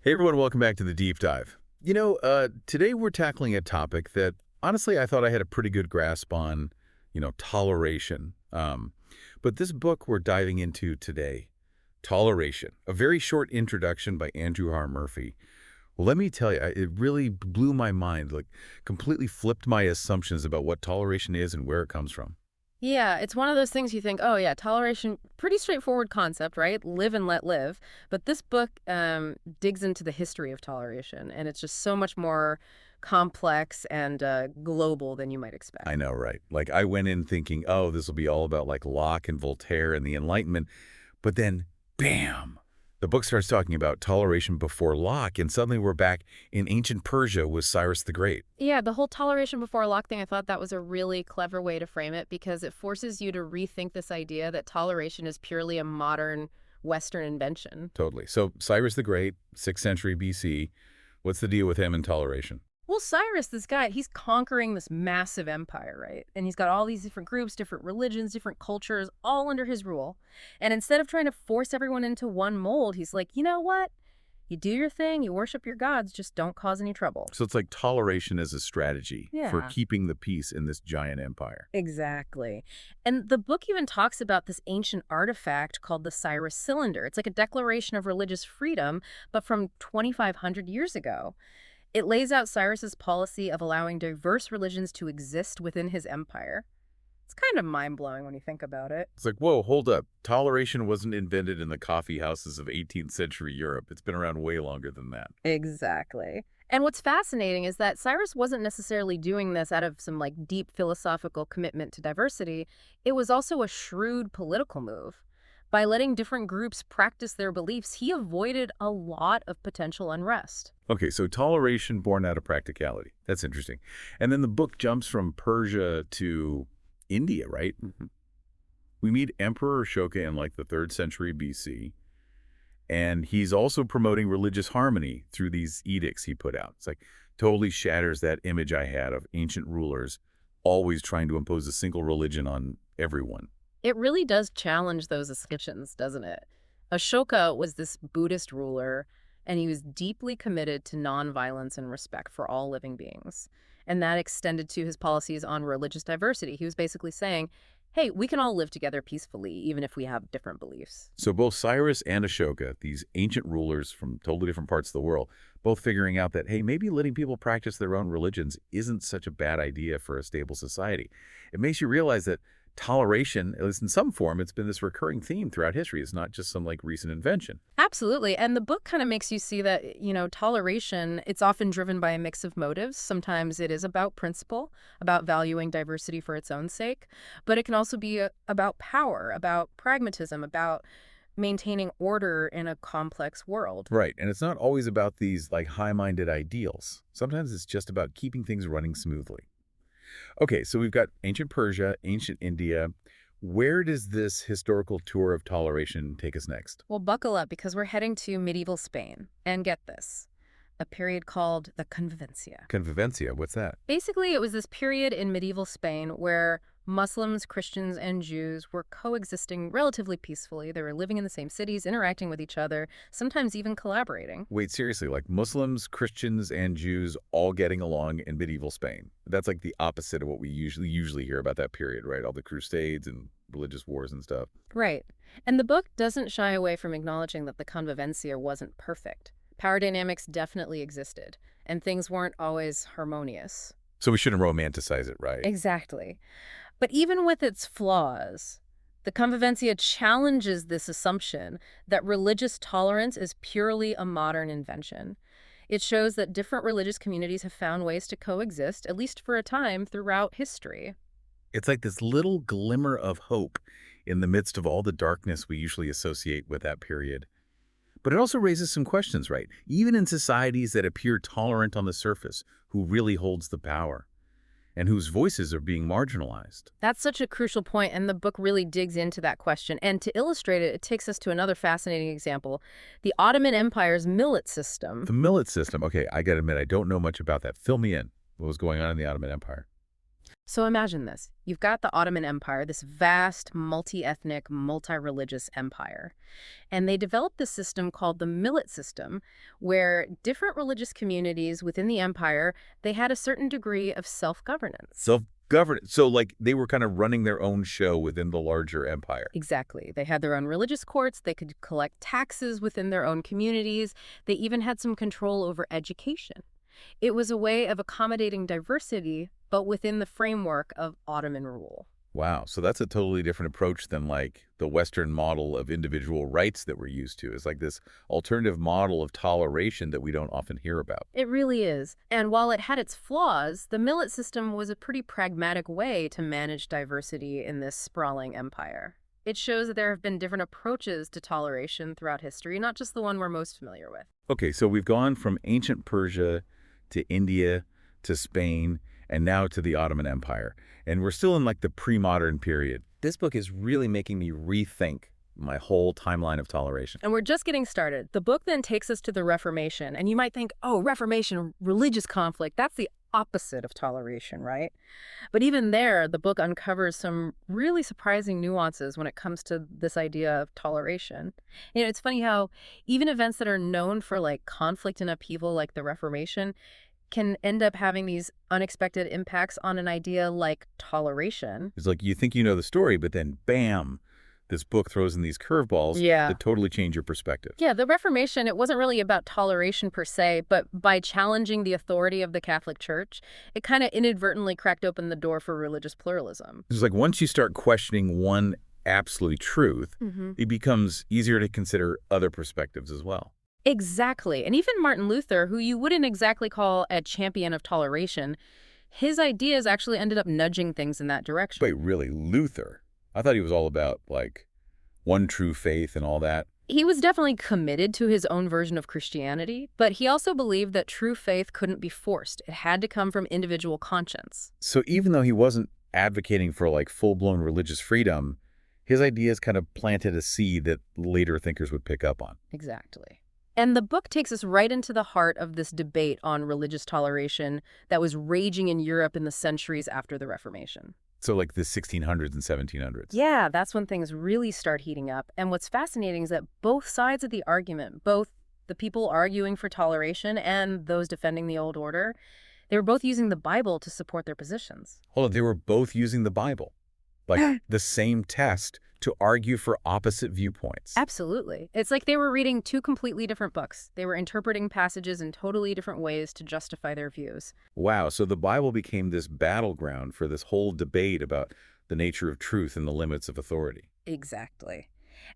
Hey everyone, welcome back to the Deep Dive. Today we're tackling a topic that honestly I thought I had a pretty good grasp on, toleration. But this book we're diving into today, Toleration, a very short introduction by Andrew R. Murphy. Well, let me tell you, it really blew my mind, like completely flipped my assumptions about what toleration is and where it comes from. Yeah, it's one of those things you think, oh yeah, toleration, pretty straightforward concept, right? Live and let live. But this book digs into the history of toleration, and it's just so much more complex and global than you might I expect. know, right? Like I went in thinking, oh, this will be all about like Locke and Voltaire and the Enlightenment. But then, bam, the book starts talking about toleration before Locke, and suddenly we're back in ancient Persia with Cyrus the Great. Yeah, the whole toleration before Locke thing, I thought that was a really clever way to frame it because it forces you to rethink this idea that toleration is purely a modern Western invention. Totally. So Cyrus the Great, 6th century BC, what's the deal with him and toleration? Well, Cyrus, this guy, he's conquering this massive empire, right? And he's got all these different groups, different religions, different cultures, all under his rule. And instead of trying to force everyone into one mold, he's like, you know what? You do your thing, you worship your gods, just don't cause any trouble. So it's like toleration as a strategy for Yeah, keeping the peace in this giant empire. exactly. And the book even talks about this ancient artifact called the Cyrus cylinder. It's like a declaration of religious freedom, but from 2,500 years ago. It lays out Cyrus's policy of allowing diverse religions to exist within his empire. It's kind of mind-blowing when you think about it. It's like, whoa, hold up. Toleration wasn't invented in the coffee houses of 18th century Europe. It's been around way longer than that. Exactly. And what's fascinating is that Cyrus wasn't necessarily doing this out of some deep philosophical commitment to diversity. It was also a shrewd political move. By letting different groups practice their beliefs, he avoided a lot of potential unrest. Okay, so toleration born out of practicality. That's interesting. And then the book jumps from Persia to India, right? We meet Emperor Ashoka in like the 3rd century BC, and he's also promoting religious harmony through these edicts he put out. It's like totally shatters that image I had of ancient rulers always trying to impose a single religion on everyone. It really does challenge those assumptions, doesn't it? Ashoka was this Buddhist ruler, and he was deeply committed to nonviolence and respect for all living beings. And that extended to his policies on religious diversity. He was basically saying, hey, we can all live together peacefully, even if we have different beliefs. So both Cyrus and Ashoka, these ancient rulers from totally different parts of the world, both figuring out that, hey, maybe letting people practice their own religions isn't such a bad idea for a stable society. It makes you realize that toleration, at least in some form, it's been this recurring theme throughout history. It's not just some like recent invention. Absolutely. And the book kind of makes you see that, toleration, it's often driven by a mix of motives. Sometimes it is about principle, about valuing diversity for its own sake, but it can also be about power, about pragmatism, about maintaining order in a complex world. Right. And it's not always about these like high-minded ideals. Sometimes it's just about keeping things running smoothly. Okay, so we've got ancient Persia, ancient India. Where does this historical tour of toleration take us next? Well, buckle up because we're heading to medieval Spain. And get this, a period called the Convivencia. Convivencia, what's that? Basically, it was this period in medieval Spain where Muslims, Christians, and Jews were coexisting relatively peacefully. They were living in the same cities, interacting with each other, sometimes even collaborating. Wait, seriously, like Muslims, Christians, and Jews all getting along in medieval Spain. That's like the opposite of what we usually hear about that period, right? All the crusades and religious wars and stuff. Right. And the book doesn't shy away from acknowledging that the convivencia wasn't perfect. Power dynamics definitely existed, and things weren't always harmonious. So we shouldn't romanticize it, right? Exactly. But even with its flaws, the convivencia challenges this assumption that religious tolerance is purely a modern invention. It shows that different religious communities have found ways to coexist, at least for a time, throughout history. It's like this little glimmer of hope in the midst of all the darkness we usually associate with that period. But it also raises some questions, right? Even in societies that appear tolerant on the surface, who really holds the power and whose voices are being marginalized? That's such a crucial point, and the book really digs into that question. And to illustrate it, it takes us to another fascinating example, the Ottoman Empire's millet system. The millet system. Okay, I gotta admit, I don't know much about that. Fill me in. What was going on in the Ottoman Empire? So imagine this. You've got the Ottoman Empire, this vast, multi-ethnic, multi-religious empire. And they developed this system called the millet system, where different religious communities within the empire, they had a certain degree of self-governance. Self-governance. So, like, they were kind of running their own show within the larger empire. Exactly. They had their own religious courts. They could collect taxes within their own communities. They even had some control over education. It was a way of accommodating diversity, but within the framework of Ottoman rule. Wow. So that's a totally different approach than, like, the Western model of individual rights that we're used to. It's like this alternative model of toleration that we don't often hear about. It really is. And while it had its flaws, the millet system was a pretty pragmatic way to manage diversity in this sprawling empire. It shows that there have been different approaches to toleration throughout history, not just the one we're most familiar with. Okay, so we've gone from ancient Persia to India to Spain and now to the Ottoman Empire. And we're still in, like, the pre-modern period. This book is really making me rethink my whole timeline of toleration. And we're just getting started. The book then takes us to the Reformation. And you might think, oh, Reformation, religious conflict, that's the opposite of toleration, right? But even there, the book uncovers some really surprising nuances when it comes to this idea of toleration. You know, it's funny how even events that are known for, like, conflict and upheaval, like the Reformation, can end up having these unexpected impacts on an idea like toleration. It's like you think you know the story, but then bam, this book throws in these curveballs that totally change your perspective. Yeah, the Reformation, it wasn't really about toleration per se, but by challenging the authority of the Catholic Church, it kind of inadvertently cracked open the door for religious pluralism. It's like once you start questioning one absolute truth, it becomes easier to consider other perspectives as well. Exactly. And even Martin Luther, who you wouldn't exactly call a champion of toleration, his ideas actually ended up nudging things in that direction. Wait, really? Luther? I thought he was all about, like, one true faith and all that. He was definitely committed to his own version of Christianity, but he also believed that true faith couldn't be forced. It had to come from individual conscience. So even though he wasn't advocating for, like, full-blown religious freedom, his ideas kind of planted a seed that later thinkers would pick up on. Exactly. And the book takes us right into the heart of this debate on religious toleration that was raging in Europe in the centuries after the Reformation. So like the 1600s and 1700s. Yeah, that's when things really start heating up. And what's fascinating is that both sides of the argument, both the people arguing for toleration and those defending the old order, they were both using the Bible to support their positions. Hold on, they were both using the Bible, like the same text, to argue for opposite viewpoints. Absolutely. It's like they were reading two completely different books. They were interpreting passages in totally different ways to justify their views. Wow, so the Bible became this battleground for this whole debate about the nature of truth and the limits of authority. Exactly.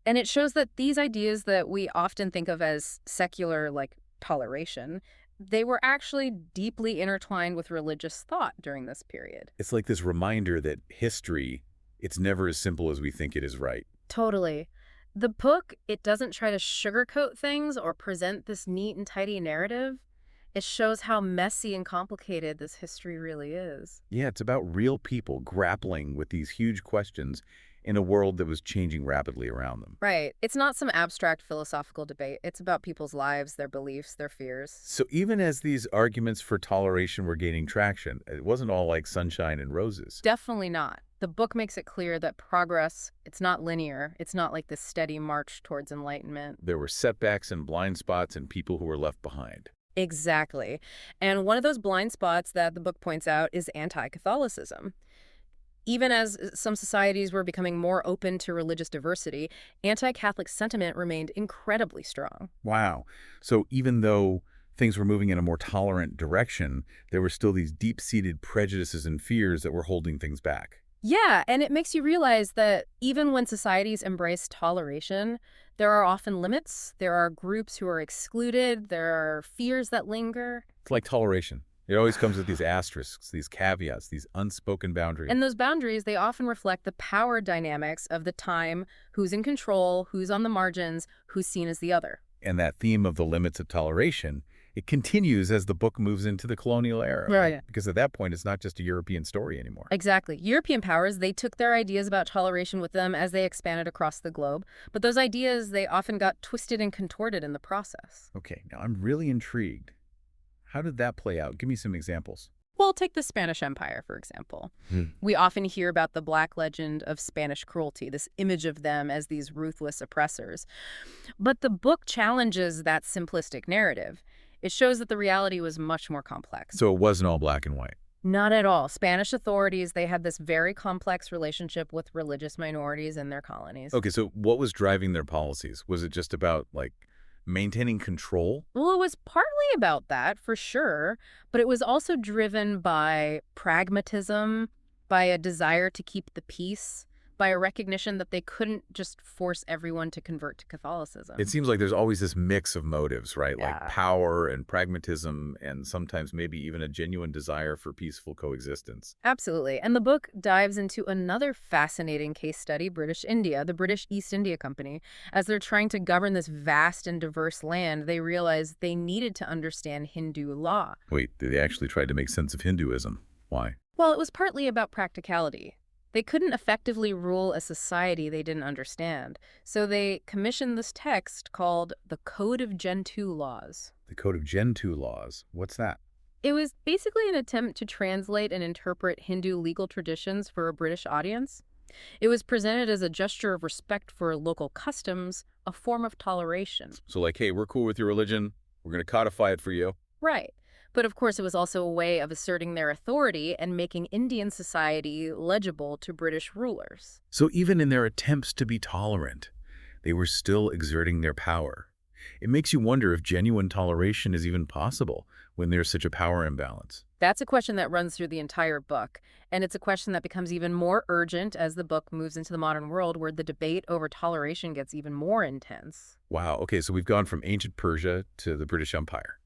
And it shows that these ideas that we often think of as secular, like toleration, they were actually deeply intertwined with religious thought during this period. It's like this reminder that history, it's never as simple as we think it is, right? Totally. The book, it doesn't try to sugarcoat things or present this neat and tidy narrative. It shows how messy and complicated this history really is. Yeah, it's about real people grappling with these huge questions in a world that was changing rapidly around them. Right. It's not some abstract philosophical debate. It's about people's lives, their beliefs, their fears. So even as these arguments for toleration were gaining traction, it wasn't all like sunshine and roses. Definitely not. The book makes it clear that progress, it's not linear. It's not like this steady march towards enlightenment. There were setbacks and blind spots and people who were left behind. Exactly. And one of those blind spots that the book points out is anti-Catholicism. Even as some societies were becoming more open to religious diversity, anti-Catholic sentiment remained incredibly strong. Wow. So even though things were moving in a more tolerant direction, there were still these deep-seated prejudices and fears that were holding things back. Yeah, and it makes you realize that even when societies embrace toleration, there are often limits. There are groups who are excluded. There are fears that linger. It's like toleration. It always comes with these asterisks, these caveats, these unspoken boundaries. And those boundaries, they often reflect the power dynamics of the time, who's in control, who's on the margins, who's seen as the other. And that theme of the limits of toleration, it continues as the book moves into the colonial era. Right. Because at that point, it's not just a European story anymore. Exactly. European powers, they took their ideas about toleration with them as they expanded across the globe. But those ideas, they often got twisted and contorted in the process. Okay, now I'm really intrigued. How did that play out? Give me some examples. Well, take the Spanish Empire, for example. We often hear about the Black legend of Spanish cruelty, this image of them as these ruthless oppressors. But the book challenges that simplistic narrative. It shows that the reality was much more complex. So it wasn't all black and white. Not at all. Spanish authorities, they had this very complex relationship with religious minorities in their colonies. Okay, so what was driving their policies? Was it just about, like, maintaining control? Well, it was partly about that, for sure, but it was also driven by pragmatism, by a desire to keep the peace, by a recognition that they couldn't just force everyone to convert to Catholicism. It seems like there's always this mix of motives, right? Like Yeah. power and pragmatism and sometimes maybe even a genuine desire for peaceful coexistence. Absolutely. And the book dives into another fascinating case study, British India, the British East India Company. As they're trying to govern this vast and diverse land, they realized they needed to understand Hindu law. Wait, they actually tried to make sense of Hinduism. Why? Well, it was partly about practicality. They couldn't effectively rule a society they didn't understand, so they commissioned this text called the Code of Gentoo Laws. The Code of Gentoo laws. What's that? It was basically an attempt to translate and interpret Hindu legal traditions for a British audience. It was presented as a gesture of respect for local customs, a form of toleration. So like, hey, we're cool with your religion. We're going to codify it for you. Right. But of course, it was also a way of asserting their authority and making Indian society legible to British rulers. So even in their attempts to be tolerant, they were still exerting their power. It makes you wonder if genuine toleration is even possible when there's such a power imbalance. That's a question that runs through the entire book, and it's a question that becomes even more urgent as the book moves into the modern world, where the debate over toleration gets even more intense. Wow, okay, so we've gone from ancient Persia to the British Empire.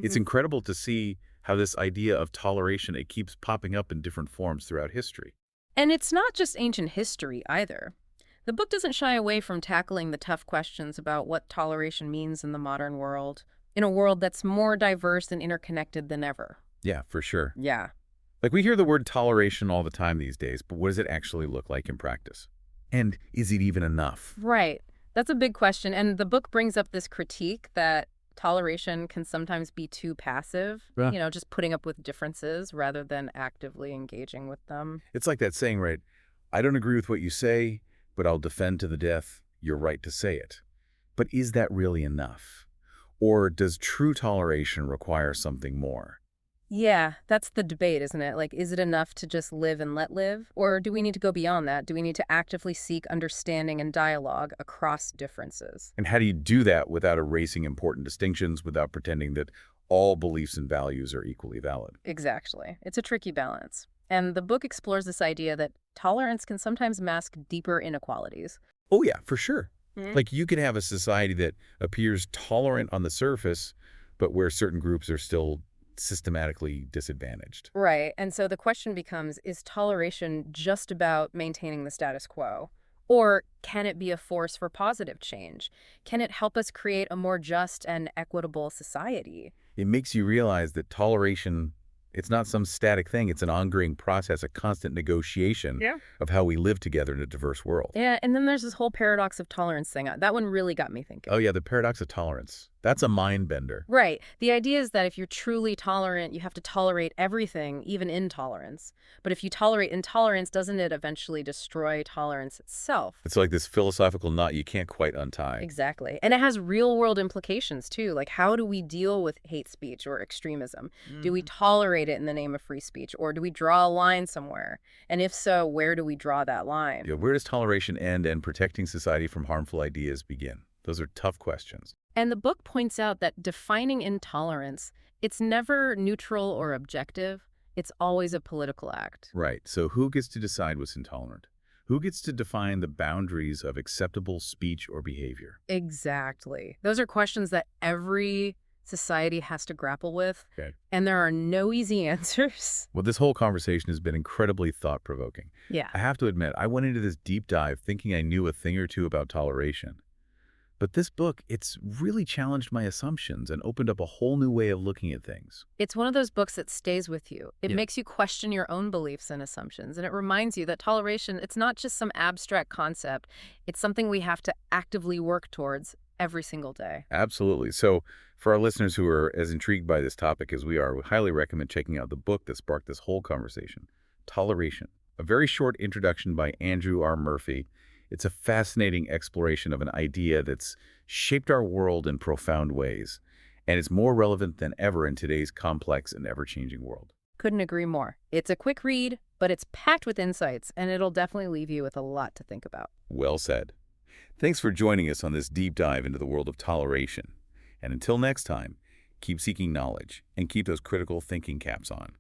It's incredible to see how this idea of toleration, it keeps popping up in different forms throughout history. And it's not just ancient history either. The book doesn't shy away from tackling the tough questions about what toleration means in the modern world, in a world that's more diverse and interconnected than ever. Yeah, for sure. Yeah. Like, we hear the word toleration all the time these days, but what does it actually look like in practice? And is it even enough? Right. That's a big question. And the book brings up this critique that toleration can sometimes be too passive, Yeah. just putting up with differences rather than actively engaging with them. It's like that saying, right? I don't agree with what you say, but I'll defend to the death your right to say it. But is that really enough? Or does true toleration require something more? Yeah, that's the debate, isn't it? Like, is it enough to just live and let live? Or do we need to go beyond that? Do we need to actively seek understanding and dialogue across differences? And how do you do that without erasing important distinctions, without pretending that all beliefs and values are equally valid? Exactly. It's a tricky balance. And the book explores this idea that tolerance can sometimes mask deeper inequalities. Oh yeah, for sure. Mhm. Like, you can have a society that appears tolerant on the surface, but where certain groups are still systematically disadvantaged. Right. And so the question becomes, is toleration just about maintaining the status quo? Or can it be a force for positive change? Can it help us create a more just and equitable society? It makes you realize that toleration, it's not some static thing. It's an ongoing process, a constant negotiation Yeah. of how we live together in a diverse world. Yeah, and then there's this whole paradox of tolerance thing. That one really got me thinking. Oh yeah, the paradox of tolerance. That's a mind bender. Right. The idea is that if you're truly tolerant, you have to tolerate everything, even intolerance. But if you tolerate intolerance, doesn't it eventually destroy tolerance itself? It's like this philosophical knot you can't quite untie. Exactly. And it has real world implications too. Like, how do we deal with hate speech or extremism? Do we tolerate it in the name of free speech, or do we draw a line somewhere? And if so, where do we draw that line? Where does toleration end and protecting society from harmful ideas begin? Those are tough questions. And the book points out that defining intolerance, it's never neutral or objective. It's always a political act. Right. So who gets to decide what's intolerant? Who gets to define the boundaries of acceptable speech or behavior? Exactly. Those are questions that every society has to grapple with. Okay. And there are no easy answers. Well, this whole conversation has been incredibly thought-provoking. Yeah. I have to admit, I went into this deep dive thinking I knew a thing or two about toleration. But this book, it's really challenged my assumptions and opened up a whole new way of looking at things. It's one of those books that stays with you. It Yeah. makes you question your own beliefs and assumptions, and it reminds you that toleration, it's not just some abstract concept. It's something we have to actively work towards every single day. Absolutely. So for our listeners who are as intrigued by this topic as we are, we highly recommend checking out the book that sparked this whole conversation, Toleration, a very short introduction by Andrew R. Murphy. It's a fascinating exploration of an idea that's shaped our world in profound ways, and it's more relevant than ever in today's complex and ever-changing world. Couldn't agree more. It's a quick read, but it's packed with insights, and it'll definitely leave you with a lot to think about. Well said. Thanks for joining us on this deep dive into the world of toleration. And until next time, keep seeking knowledge and keep those critical thinking caps on.